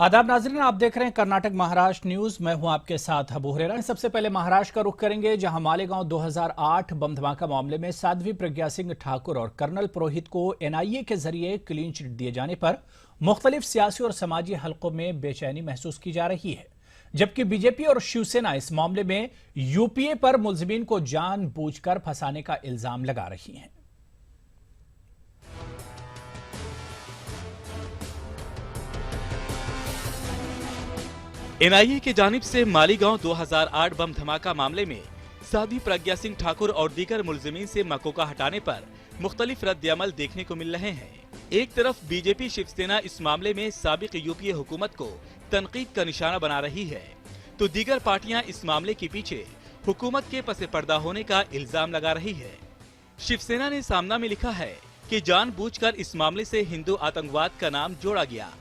आदाब नाज़रीन, आप देख रहे हैं कर्नाटक महाराष्ट्र न्यूज। मैं हूं आपके साथ अबू हुरैरा। सबसे पहले महाराष्ट्र का रुख करेंगे, जहां मालेगांव 2008 बम धमाका मामले में साध्वी प्रज्ञा सिंह ठाकुर और कर्नल पुरोहित को एनआईए के जरिए क्लीन चिट दिए जाने पर मुख्तलिफ सियासी और समाजी हलकों में बेचैनी महसूस की जा रही है, जबकि बीजेपी और शिवसेना इस मामले में यूपीए पर मुलजिमीन को जानबूझकर फंसाने का इल्जाम लगा रही हैं। एनआईए की जानिब से मालीगांव 2008 बम धमाका मामले में साध्वी प्रज्ञा सिंह ठाकुर और दीगर मुलजिमीन से मकोका हटाने पर मुख्तलिफ रद्द-ए-अमल देखने को मिल रहे हैं। एक तरफ बीजेपी शिवसेना इस मामले में साबिक यूपीए हुकूमत को तनकीद का निशाना बना रही है, तो दीगर पार्टियां इस मामले के पीछे हुकूमत के पसे पर्दा होने का इल्जाम लगा रही है। शिवसेना ने सामना में लिखा है कि जानबूझकर इस मामले से हिंदू आतंकवाद का नाम जोड़ा गया।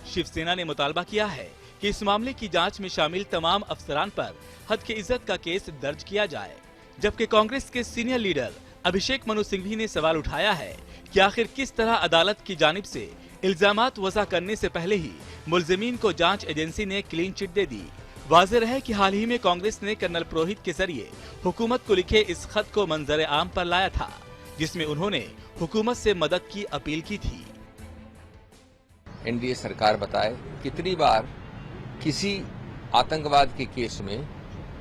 शिवसेना ने मुतालबा किया है कि इस मामले की जांच में शामिल तमाम अफसरान पर हद की इज्जत का केस दर्ज किया जाए, जबकि कांग्रेस के सीनियर लीडर अभिषेक मनु सिंघवी ने सवाल उठाया है कि आखिर किस तरह अदालत की जानिब से इल्जामात वज़ा करने से पहले ही मुलजिमीन को जांच एजेंसी ने क्लीन चिट दे दी। वाज़ेह है कि हाल ही में कांग्रेस ने कर्नल पुरोहित के जरिए हुकूमत को लिखे इस खत को मंजर आम पर लाया था, जिसमें उन्होंने हुकूमत से मदद की अपील की थी। एनडीए सरकार बताए कितनी बार किसी आतंकवाद के केस में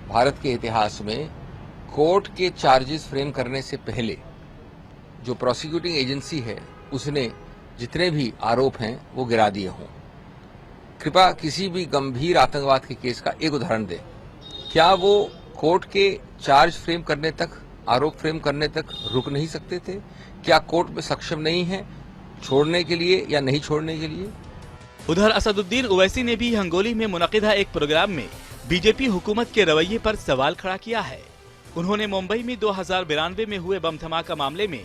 भारत के इतिहास में कोर्ट के चार्जेस फ्रेम करने से पहले जो प्रोसिक्यूटिंग एजेंसी है उसने जितने भी आरोप हैं वो गिरा दिए हों। कृपया किसी भी गंभीर आतंकवाद के केस का एक उदाहरण दें। क्या वो कोर्ट के चार्ज फ्रेम करने तक, आरोप फ्रेम करने तक रुक नहीं सकते थे? क्या कोर्ट में सक्षम नहीं है छोड़ने के लिए या नहीं छोड़ने के लिए? उधर असदुद्दीन ओवैसी ने भी हंगोली में मुनक़िदा एक प्रोग्राम में बीजेपी हुकूमत के रवैये पर सवाल खड़ा किया है। उन्होंने मुंबई में 2092 में हुए बम धमाका मामले में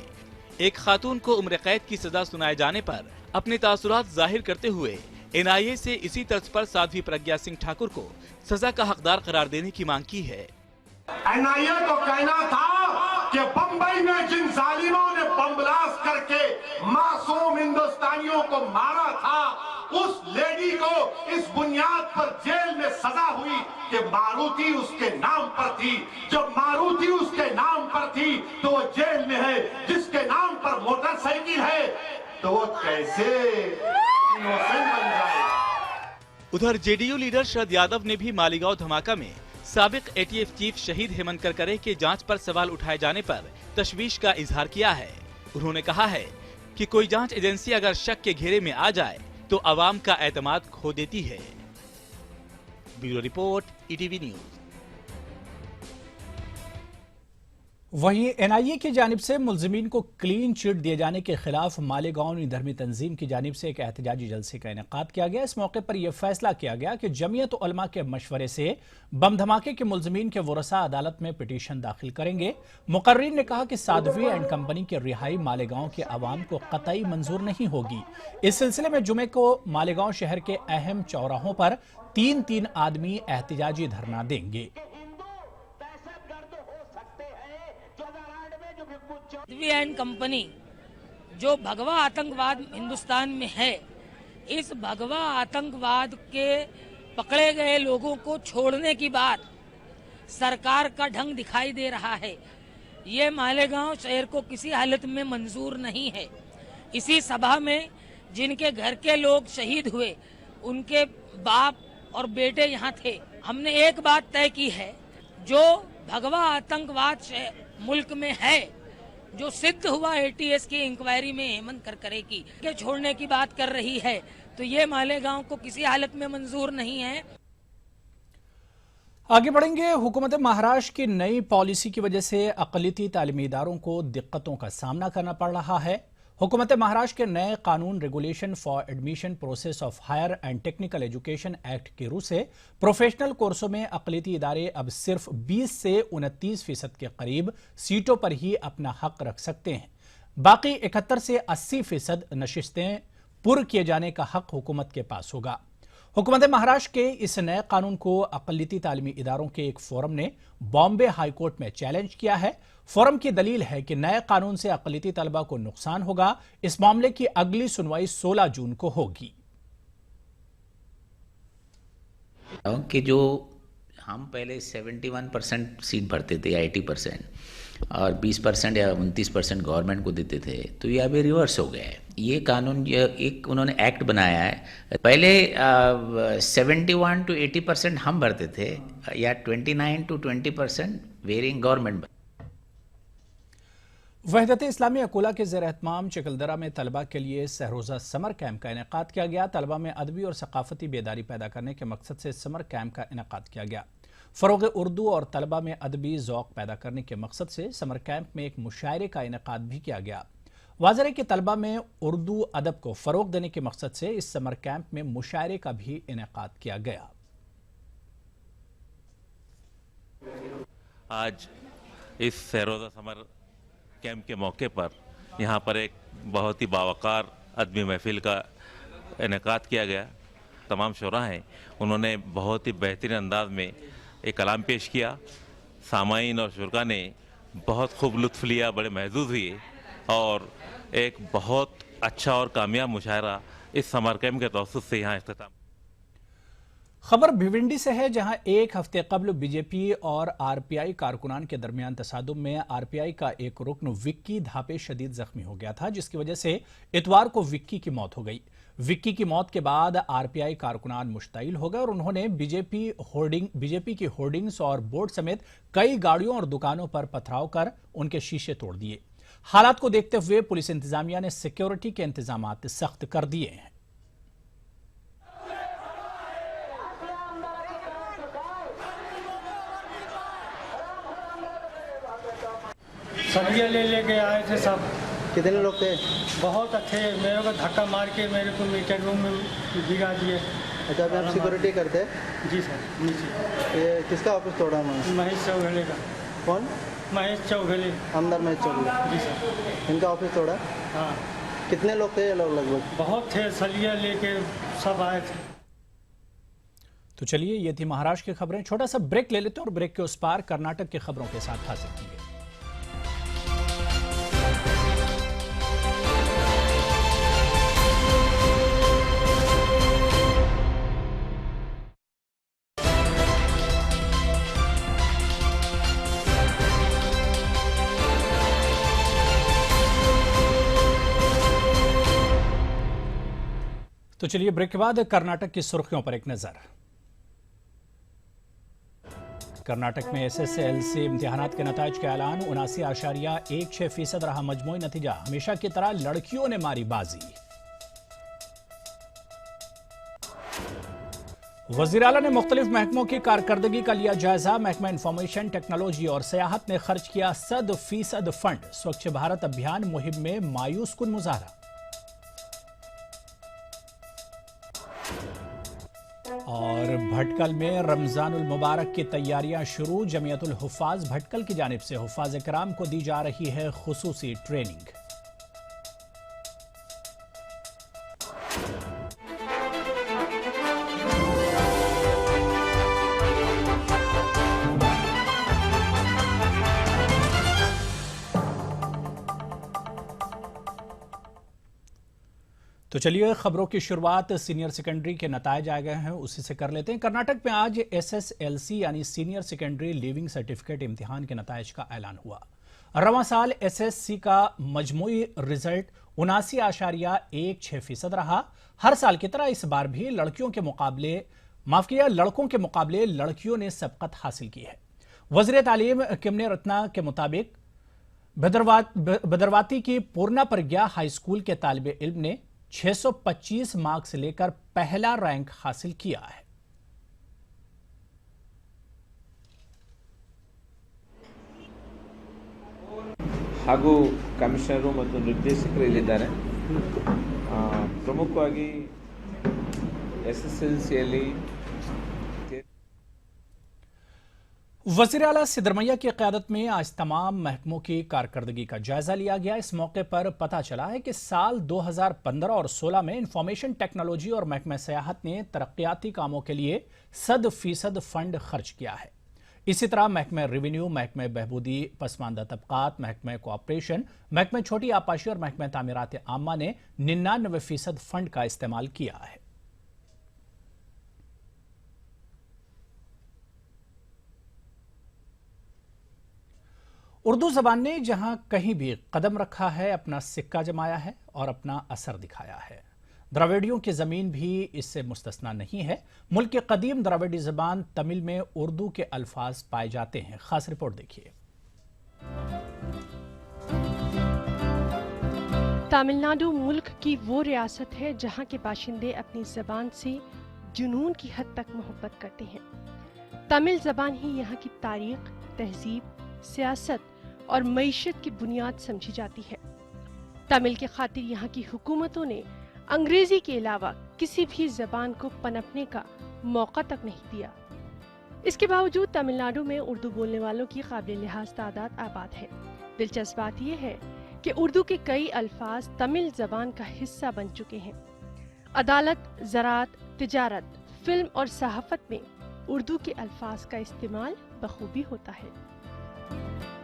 एक खातून को उम्र कैद की सजा सुनाए जाने पर अपने तासुरात जाहिर करते हुए एनआईए से इसी तर्ज पर साध्वी प्रज्ञा सिंह ठाकुर को सजा का हकदार करार देने की मांग की है। एनआईए को कहना था कि बंबई में जिन जालिमों ने बम ब्लास्ट करके मासूम हिंदुस्तानियों को मारा था, उस लेडी को इस बुनियाद पर जेल में सजा हुई कि मारुति उसके नाम पर थी। जब मारुति उसके नाम पर थी तो वो जेल में है। जिसके नाम पर मोटरसाइकिल है तो वो कैसे इनोसेंट बन जाए? उधर जेडीयू लीडर शरद यादव ने भी मालीगांव धमाका में साबिक एटीएफ चीफ शहीद हेमंत करकरे के जांच पर सवाल उठाए जाने पर तशवीश का इजहार किया है। उन्होंने कहा है कि कोई जांच एजेंसी अगर शक के घेरे में आ जाए तो अवाम का एतमाद खो देती है। Bureau report, ETV news. वहीं एनआईए की जानिब से मुलजिमीन को क्लीन चिट दिए जाने के खिलाफ मालेगांव धर्मी तंजीम की जानिब से एक एहतजाजी जलसे का इनेकाद किया गया। इस मौके पर यह फैसला किया गया कि जमीयत उलमा के मशवरे से बम धमाके के मुलजिमीन के वरसा अदालत में पिटीशन दाखिल करेंगे। मुकर्रीर ने कहा कि साध्वी एंड कंपनी की रिहाई मालेगांव के अवाम को कतई मंजूर नहीं होगी। इस सिलसिले में जुमे को मालेगांव शहर के अहम चौराहों पर 3-3 आदमी एहतजाजी धरना देंगे। साध्वी एंड कंपनी जो भगवा आतंकवाद हिंदुस्तान में है, इस भगवा आतंकवाद के पकड़े गए लोगों को छोड़ने की बात सरकार का ढंग दिखाई दे रहा है। ये मालेगांव शहर को किसी हालत में मंजूर नहीं है। इसी सभा में जिनके घर के लोग शहीद हुए, उनके बाप और बेटे यहाँ थे। हमने एक बात तय की है, जो भगवा आतंकवाद मुल्क में है, जो सिद्ध हुआ एटीएस की इंक्वायरी में हेमंत करकरे की के छोड़ने की बात कर रही है, तो ये मालेगांव को किसी हालत में मंजूर नहीं है। आगे बढ़ेंगे। हुकूमत महाराष्ट्र की नई पॉलिसी की वजह से अक़लियती तालीमी इदारों को दिक्कतों का सामना करना पड़ रहा है। हुकूमत महाराष्ट्र के नए कानून regulation for admission process of higher and technical education act के रू से प्रोफेशनल कोर्सों में अक़लियती इदारे अब सिर्फ 20 से 29% के करीब सीटों पर ही अपना हक रख सकते हैं। बाकी 71 से 80% नशिस्तें पुर किए जाने का हक हुकूमत के पास होगा। हुकूमत महाराष्ट्र के इस नए कानून को अक़लियती तालीमी इदारों के एक फोरम ने बॉम्बे हाईकोर्ट में चैलेंज किया है। फोरम की दलील है कि नए कानून से अक़लियती तलबा को नुकसान होगा। इस मामले की अगली सुनवाई 16 जून को होगी। कि जो हम पहले 71% सीट भरते थे, 80%, और 20% या 29% गवर्नमेंट को देते थे, तो ये अभी रिवर्स हो गया है। ये कानून, ये एक उन्होंने एक्ट बनाया है। पहले 71 to 80% हम भरते थे, या 29 to 20% वेरिंग गवर्नमेंट। वहदत इस्लामी अकोला के ज़ेर एहतमाम चकलदरा में तलबा के लिए सहरोज़ा समर कैंप का इनेकाद किया गया। तलबा में अदबी और सकाफती बेदारी पैदा करने के मकसद से समर कैंप का इनेकाद किया गया। फ़रोग़ उर्दू और तलबा में अदबी ज़ौक़ पैदा करने के मकसद से समर कैंप में एक मुशायरे का इनेकाद भी किया गया। वाज़ेह है कि तलबा में उर्दू अदब को फ़रोग़ देने के मकसद से इस समर कैंप में मुशायरे का भी इनेकाद किया गया। आज इस सहरोज़ा समर कैंप के मौके पर यहाँ पर एक बहुत ही बावकार अदबी महफिल का इनेकाद किया गया। तमाम शुरा हैं, उन्होंने बहुत ही बेहतरीन अंदाज में एक कलाम पेश किया। सामाईन और शुरा ने बहुत खूब लुत्फ़ लिया, बड़े महजूज़ हुए, और एक बहुत अच्छा और कामयाब मुशायरा इस समर कैंप के तवस्सुत से यहाँ इख्तिताम। खबर भिवंडी से है, जहां एक हफ्ते कबल बीजेपी और आरपीआई कारकुनान के दरमियान तसादुम में आरपीआई का एक रुकन विक्की धापे शदीद जख्मी हो गया था, जिसकी वजह से इतवार को विक्की की मौत हो गई। विक्की की मौत के बाद आरपीआई कारकुनान मुश्ताइल हो गए और उन्होंने बीजेपी की होर्डिंग्स और बोर्ड समेत कई गाड़ियों और दुकानों पर पथराव कर उनके शीशे तोड़ दिए। हालात को देखते हुए पुलिस इंतजामिया ने सिक्योरिटी के इंतजाम सख्त कर दिए हैं। सब्जियाँ लेके आए थे सब। कितने लोग थे? बहुत अच्छे, मेरे को धक्का मार के मेरे को मीटर रूम में भिगा दिए। अच्छा, अभी आप सिक्योरिटी करते हैं? जी सर, नीचे। ये किसका ऑफिस तोड़ा उन्होंने? महेश चौघले का। कौन? महेश चौघले। आमदार महेश चौघले। जी सर। इनका ऑफिस तोड़ा? हाँ। कितने लोग थे ये लोग? लगभग बहुत थे, सलिया लेके सब आए थे। तो चलिए, ये थी महाराष्ट्र की खबरें। छोटा सा ब्रेक ले लेते हैं और ब्रेक के उस पार कर्नाटक की खबरों के साथ हाजिर होंगे। तो चलिए, ब्रेक के बाद कर्नाटक की सुर्खियों पर एक नजर। कर्नाटक में SSLC इम्तिहानात के नताइज का ऐलान। 79.16% रहा मजमूई नतीजा। हमेशा की तरह लड़कियों ने मारी बाजी। वज़ीर आला ने मुख्तलिफ महकमों की कारकर्दगी का लिया जायजा। महकमा इंफॉर्मेशन टेक्नोलॉजी और सयाहत ने खर्च किया 100% फंड। स्वच्छ भारत अभियान मुहिम में मायूस कुन मुजाहरा। और भटकल में रमजानुल मुबारक की तैयारियां शुरू। जमियतुल हुफ़ाज़ भटकल की जानिब से हुफ़ाज़ किराम को दी जा रही है खुसूसी ट्रेनिंग। तो चलिए, खबरों की शुरुआत सीनियर सेकेंडरी के नताइज आ गए हैं, उसी से कर लेते हैं। कर्नाटक में आज SSLC यानी सीनियर सेकेंडरी लिविंग सर्टिफिकेट इम्तिहान के नताइज का ऐलान हुआ। रवां साल SSC का मजमूई रिजल्ट 79.16% रहा। हर साल की तरह इस बार भी लड़कों के मुकाबले लड़कियों ने सबकत हासिल की है। वज़ीर तालीम किमने रत्ना के मुताबिक बदरवाती की पूर्णा प्रज्ञा हाई स्कूल के तालिब इल्म ने 625 मार्क्स लेकर पहला रैंक हासिल किया है। ಹಾಗೂ ಕಮಿಷನರು ಮತ್ತು ನಿರ್ದೇಶಕರು ಇಲ್ಲಿದ್ದಾರೆ। ಪ್ರಮುಖವಾಗಿ SSLCಯಲ್ಲಿ वज़ीर आला सिद्धरमैया की क़यादत में आज तमाम महकमों की कारकर्दगी का जायजा लिया गया। इस मौके पर पता चला है कि साल 2015 और 16 में इंफॉर्मेशन टेक्नोलॉजी और महकमा सयाहत ने तरक्याती कामों के लिए 100% फंड खर्च किया है। इसी तरह महकमा रेवेन्यू, महकमा बहबूदी पसमानदा तबकात, महकमा कोऑपरेशन, महकमा छोटी आपाशी और महकमा तामीरात आमा ने 99% फंड का इस्तेमाल किया है। उर्दू जबान ने जहां कहीं भी कदम रखा है अपना सिक्का जमाया है और अपना असर दिखाया है। द्रविड़ियों की जमीन भी इससे मुस्तस्ना नहीं है। मुल्क की कदीम द्रविड़ी जबान तमिल में उर्दू के अल्फाज पाए जाते हैं। खास रिपोर्ट देखिए। तमिलनाडु मुल्क की वो रियासत है जहां के बाशिंदे अपनी जबान से जुनून की हद तक मोहब्बत करते हैं। तमिल जबान ही यहाँ की तारीख, तहजीब, सियासत और मईशत की बुनियाद समझी जाती है। तमिल के खातिर यहाँ की हुकूमतों ने अंग्रेजी के अलावा किसी भी जबान को पनपने का मौका तक नहीं दिया। इसके बावजूद तमिलनाडु में उर्दू बोलने वालों की काबिल लिहाज तादाद आबाद है। दिलचस्प बात यह है कि उर्दू के कई अल्फाज तमिल जबान का हिस्सा बन चुके हैं। अदालत, ज़राअत, तिजारत, फिल्म और सहाफत में उर्दू के अल्फाज का इस्तेमाल बखूबी होता है।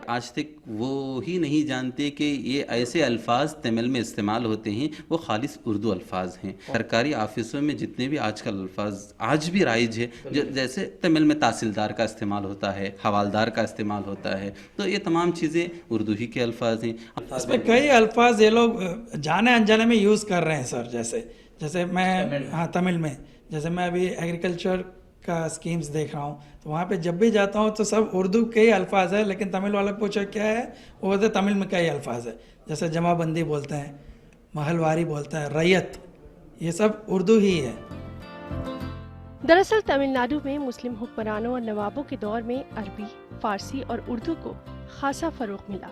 आज तक वो ही नहीं जानते कि ये ऐसे अल्फाज तमिल में इस्तेमाल होते हैं, वो खालिस उर्दू अल्फाज हैं। सरकारी ऑफिसों में जितने भी आजकल अल्फाज आज भी राइज है, जैसे तमिल में तहसीलदार का इस्तेमाल होता है, हवालदार का इस्तेमाल होता है, तो ये तमाम चीज़ें उर्दू ही के अल्फाज हैं। इसमें कई अल्फाज ये लोग जाने अनजाने में यूज़ कर रहे हैं सर। जैसे मैं तमिल में जैसे मैं अभी एग्रीकल्चर का स्कीम्स देख रहा हूँ, तो वहाँ पे जब भी जाता हूँ तो सब उर्दू के ही अल्फाज है, लेकिन तमिल वाले पूछो क्या है, वो बोलते तमिल में कई अल्फाज है। जैसे जमाबंदी बोलते हैं, महलवारी बोलते हैं, रैयत, ये सब उर्दू ही है। दरअसल तमिलनाडु में मुस्लिम हुक्मरानों और नवाबों के दौर में अरबी, फारसी और उर्दू को खासा फरोग मिला।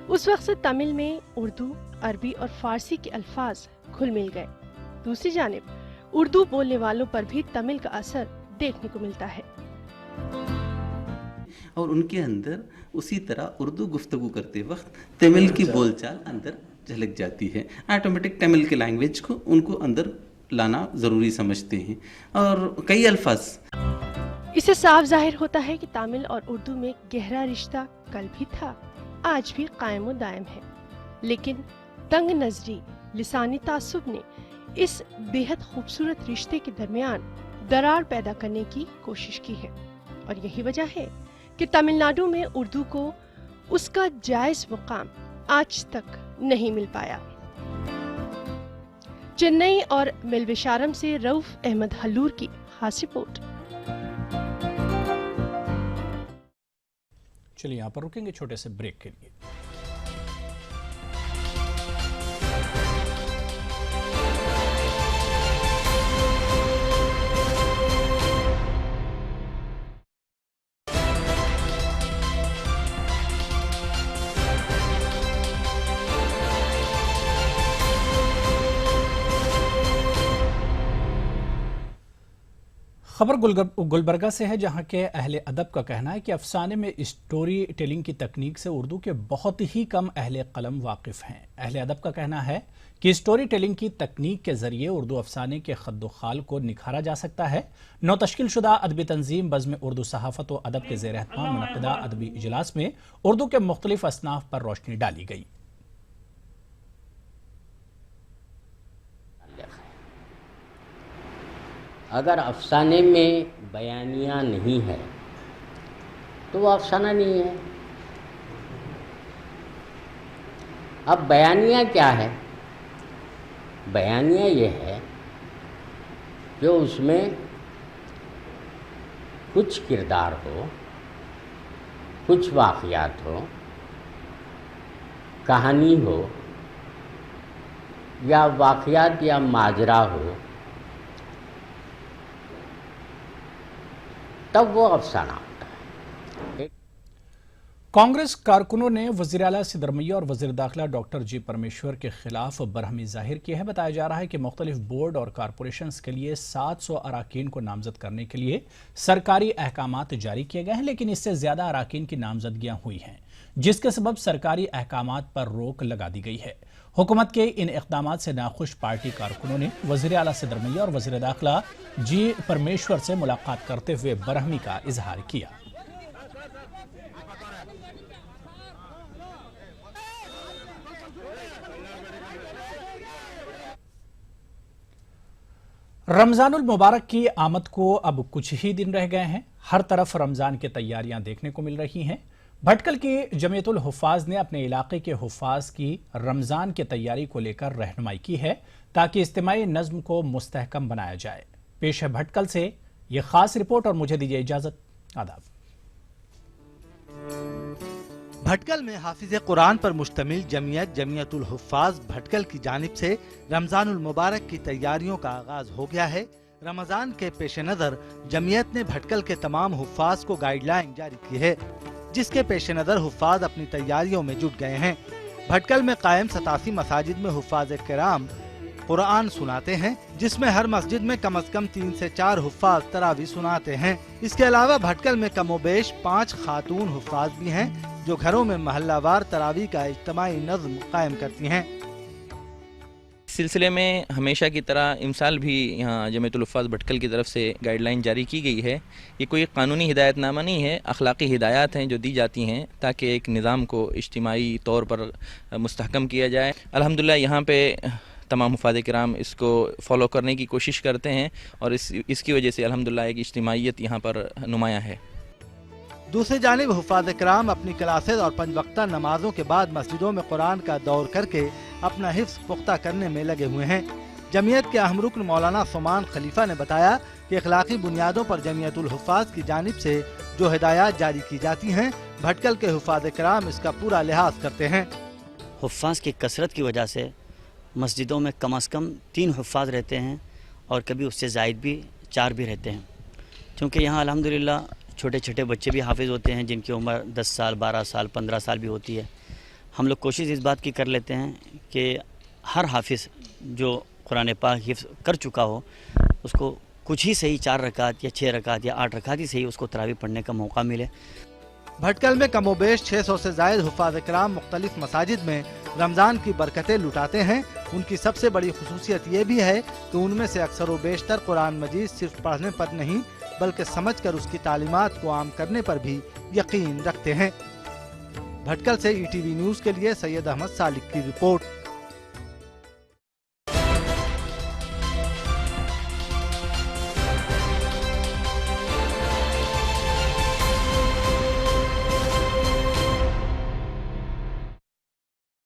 उस वक्त से तमिल में उर्दू, अरबी और फारसी के अल्फाज घुल मिल गए। दूसरी जानिब उर्दू बोलने वालों पर भी तमिल का असर देखने को मिलता है और उनके अंदर उसी तरह उर्दू गुफ्तगू करते वक्त तमिल की बोलचाल अंदर झलक जाती है। ऑटोमेटिक तमिल के लैंग्वेज को उनको अंदर लाना ज़रूरी समझते हैं और कई अल्फाज। इससे साफ जाहिर होता है कि तमिल और उर्दू में गहरा रिश्ता कल भी था, आज भी कायम व दायम है। लेकिन तंग नजरी, लिसानी तासुब ने इस बेहद खूबसूरत रिश्ते के दरमियान दरार पैदा करने की कोशिश की है और यही वजह है कि तमिलनाडु में उर्दू को उसका जायज मुकाम आज तक नहीं मिल पाया। चेन्नई और मिलविशारम से रऊफ अहमद हल्लूर की खास रिपोर्ट। चलिए यहाँ पर रुकेंगे छोटे से ब्रेक के लिए। खबर गुलबर्गा से है, जहां के अहले अदब का कहना है कि अफसाने में स्टोरी टेलिंग की तकनीक से उर्दू के बहुत ही कम अहले कलम वाकिफ हैं। अहले अदब का कहना है कि स्टोरी टेलिंग की तकनीक के जरिए उर्दू अफसाने के खद्दोखाल को निखारा जा सकता है। नौ तश्कील शुदा अदबी तंजीम बज़्म उर्दू सहाफ़त व अदब के ज़ेर एहतमाम मुनक़्क़दा अदबी इजलास में उर्दू के मुख्तलिफ असनाफ पर रोशनी डाली गई। अगर अफसाने में बयानिया नहीं है तो वो अफसाना नहीं है। अब बयानिया क्या है? बयानिया ये है जो उसमें कुछ किरदार हो, कुछ वाक़यात हो, कहानी हो या वाक़यात या माजरा हो, तब वो अफसाना होता है। कांग्रेस कारकुनों ने वज़ीर आला सिद्दरमैया और वज़ीर दाखिला डॉक्टर जी परमेश्वर के खिलाफ बरहमी जाहिर की है। बताया जा रहा है कि मुख्तलिफ बोर्ड और कारपोरेशंस के लिए 700 अराकीन को नामजद करने के लिए सरकारी अहकामात जारी किए गए हैं, लेकिन इससे ज्यादा अराकीन की नामजदगियां हुई हैं, जिसके सबब सरकारी अहकामात पर रोक लगा दी गई है। हुकूमत के इन इक़दामात से नाखुश पार्टी कारकुनों ने वज़ीर आला सिद्दरमैया और वज़ीर दाखिला जी परमेश्वर से मुलाकात करते हुए बरहमी का इजहार किया। रमजानुल मुबारक की आमद को अब कुछ ही दिन रह गए हैं। हर तरफ रमजान की तैयारियां देखने को मिल रही हैं। भटकल की जमीयतुल हुफ़ाज़ ने अपने इलाके के हुफ़ाज़ की रमज़ान की तैयारी को लेकर रहनुमाई की है ताकि इज्तिमाई नज़्म को मुस्तहकम बनाया जाए। पेश है भटकल से ये खास रिपोर्ट और मुझे दीजिए इजाज़त। आदाब। भटकल में हाफिज कुरान पर मुश्तमिल जमीयतुल हुफ़ाज़ भटकल की जानिब से रमज़ानुल मुबारक की तैयारियों का आगाज हो गया है। रमज़ान के पेश नज़र जमीयत ने भटकल के तमाम हुफ़ाज़ को गाइडलाइन जारी की है, जिसके पेश नज़र हुफ़ाज़ अपनी तैयारियों में जुट गए हैं। भटकल में कायम 87 मसाजिद में हुफ़ाज़ किराम कुरान सुनाते हैं, जिसमें हर मस्जिद में कम से कम 3 से 4 हुफ़ाज़ तरावी सुनाते हैं। इसके अलावा भटकल में कमोबेश 5 खातून हुफ़ाज़ भी हैं, जो घरों में महल्लावार तरावी का इज्तिमाई नज़्म कायम करती हैं। सिलसिले में हमेशा की तरह इमसाल भी यहाँ जमीयतुल हुफ़ाज़ भटकल की तरफ से गाइडलाइन जारी की गई है। ये कोई कानूनी हिदायतनामा नहीं है, अखलाकी हिदायत हैं जो दी जाती हैं ताकि एक निज़ाम को इज्तिमाई तौर पर मुस्तहकम किया जाए। अल्हम्दुलिल्लाह यहाँ पे तमाम हुफ़ाज़ किराम इसको फॉलो करने की कोशिश करते हैं और इसकी वजह से अल्हम्दुलिल्लाह एक इज्तिमाइयत यहाँ पर नुमाया है। दूसरी जानिब हुफ़ाज़ किराम अपनी क्लासेज और 5 वक्ता नमाजों के बाद मस्जिदों में कुरान का दौर करके अपना हिफ्ज़ पुख्ता करने में लगे हुए हैं। जमीयत के अहम रुकन मौलाना सुमान खलीफा ने बताया कि अखलाकी बुनियादों पर जमीयतुल हुफ़ाज़ की जानिब से जो हिदायत जारी की जाती हैं, भटकल के हुफ़ाज़ किराम इसका पूरा लिहाज करते हैं। हुफ़ाज़ की कसरत की वजह से मस्जिदों में कम से कम 3 हुफ़ाज़ रहते हैं और कभी उससे ज़ायद भी 4 भी रहते हैं, क्योंकि यहाँ अल्हम्दुलिल्लाह छोटे छोटे बच्चे भी हाफिज़ होते हैं जिनकी उम्र 10 साल 12 साल 15 साल भी होती है। हम लोग कोशिश इस बात की कर लेते हैं कि हर हाफिज़ जो कुरान पाक हिफ्ज़ कर चुका हो उसको कुछ ही सही 4 रकात या 6 रकात या 8 रकात ही सही उसको तरावी पढ़ने का मौका मिले। भटकल में कमोबेश 600 से ज़ायद हुफ़ाज़ किराम मुख्तलिफ मसाजिद में रमज़ान की बरकतें लुटाते हैं। उनकी सबसे बड़ी खुसूसियत ये भी है कि उनमें से अक्सर व बेशतर कुरान मजीद सिर्फ पढ़ने पर नहीं बल्कि समझकर उसकी तालीमात को आम करने पर भी यकीन रखते हैं। भटकल से ETV न्यूज़ के लिए सैयद अहमद सालिक की रिपोर्ट।